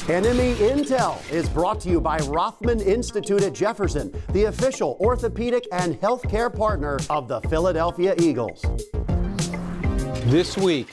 Enemy Intel is brought to you by Rothman Institute at Jefferson, the official orthopedic and healthcare partner of the Philadelphia Eagles. This week,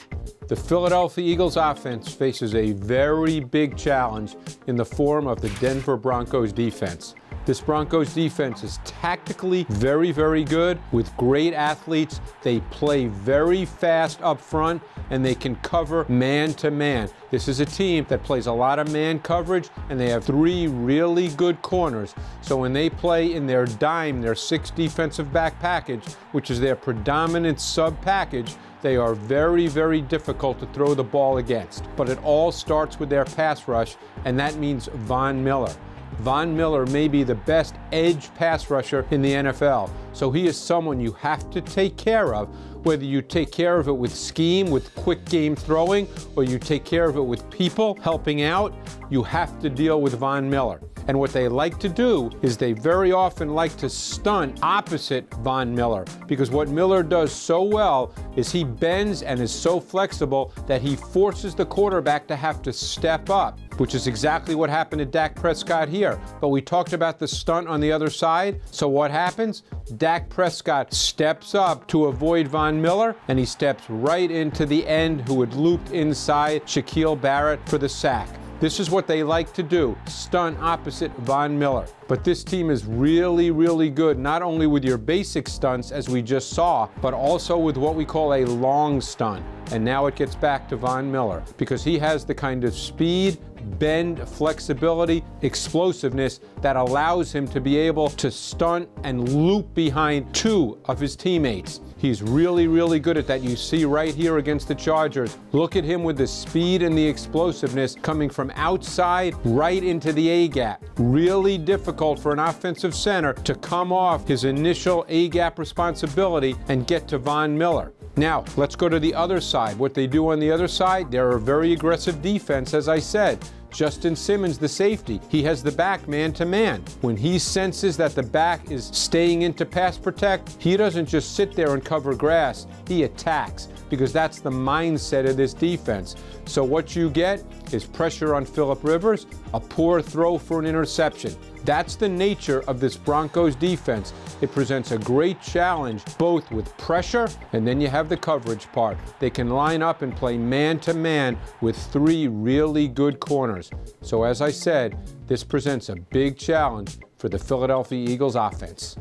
the Philadelphia Eagles offense faces a very big challenge in the form of the Denver Broncos defense. This Broncos defense is tactically very, very good with great athletes. They play very fast up front and they can cover man to man. This is a team that plays a lot of man coverage and they have 3 really good corners. So when they play in their dime, their 6 defensive back package, which is their predominant sub package, they are very, very difficult to throw the ball against. But it all starts with their pass rush, and that means Von Miller. Von Miller may be the best edge pass rusher in the NFL. So he is someone you have to take care of, whether you take care of it with scheme, with quick game throwing, or you take care of it with people helping out, you have to deal with Von Miller. And what they like to do is they very often like to stunt opposite Von Miller, because what Miller does so well is he bends and is so flexible that he forces the quarterback to have to step up, which is exactly what happened to Dak Prescott here. But we talked about the stunt on the other side. So what happens? Dak Prescott steps up to avoid Von Miller, and he steps right into the end who had looped inside Shaquille Barrett for the sack. This is what they like to do, stunt opposite Von Miller. But this team is really, really good, not only with your basic stunts, as we just saw, but also with what we call a long stunt. And now it gets back to Von Miller, because he has the kind of speed, bend, flexibility, explosiveness that allows him to be able to stunt and loop behind 2 of his teammates. He's really, really good at that. You see right here against the Chargers. Look at him with the speed and the explosiveness coming from outside right into the A-gap. Really difficult for an offensive center to come off his initial A-gap responsibility and get to Von Miller. Now, let's go to the other side. What they do on the other side, they're a very aggressive defense, as I said. Justin Simmons, the safety, he has the back man to man. When he senses that the back is staying into pass protect, he doesn't just sit there and cover grass, he attacks, because that's the mindset of this defense. So what you get is pressure on Phillip Rivers, a poor throw for an interception. That's the nature of this Broncos defense. It presents a great challenge, both with pressure, and then you have the coverage part. They can line up and play man-to-man with 3 really good corners. So as I said, this presents a big challenge for the Philadelphia Eagles offense.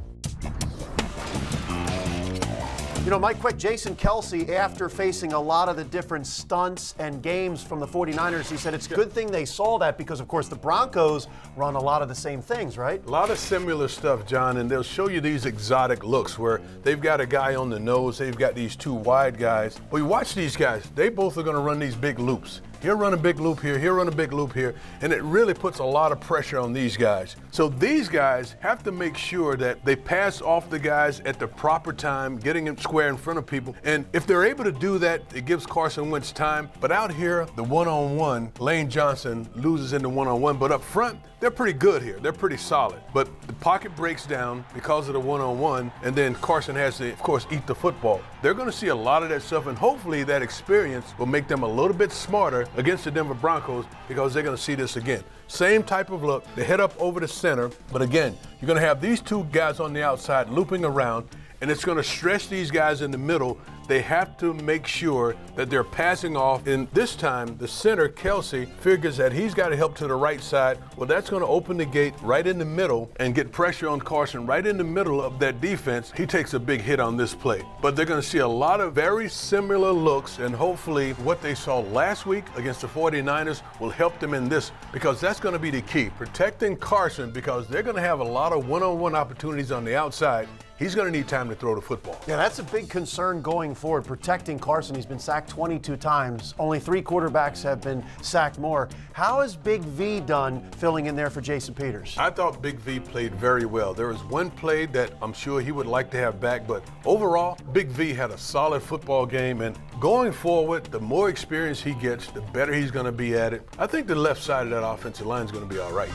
You know, Mike, quick, Jason Kelce, after facing a lot of the different stunts and games from the 49ers, he said it's a good thing they saw that because, of course, the Broncos run a lot of the same things, right? A lot of similar stuff, John, and they'll show you these exotic looks where they've got a guy on the nose, they've got these 2 wide guys. But you watch these guys, they both are going to run these big loops. He'll run a big loop here, he'll run a big loop here, and it really puts a lot of pressure on these guys. So these guys have to make sure that they pass off the guys at the proper time, getting them square in front of people. And if they're able to do that, it gives Carson Wentz time. But out here, the one-on-one, Lane Johnson loses in the one-on-one, but up front, they're pretty good here. They're pretty solid. But the pocket breaks down because of the one-on-one, and then Carson has to, of course, eat the football. They're going to see a lot of that stuff, and hopefully that experience will make them a little bit smarter against the Denver Broncos, because they're going to see this again. Same type of look. They head up over the center, but again, you're going to have these 2 guys on the outside looping around, and it's going to stretch these guys in the middle. They have to make sure that they're passing off. And this time, the center, Kelce, figures that he's got to help to the right side. Well, that's going to open the gate right in the middle and get pressure on Carson right in the middle of that defense. He takes a big hit on this play. But they're going to see a lot of very similar looks, and hopefully what they saw last week against the 49ers will help them in this, because that's going to be the key. Protecting Carson, because they're going to have a lot of one-on-one opportunities on the outside. He's going to need time to throw the football. Yeah, that's a big concern going forward, protecting Carson. He's been sacked 22 times. Only 3 quarterbacks have been sacked more. How has Big V done filling in there for Jason Peters? I thought Big V played very well. There was one play that I'm sure he would like to have back, but overall, Big V had a solid football game, and going forward, the more experience he gets, the better he's going to be at it. I think the left side of that offensive line is going to be all right.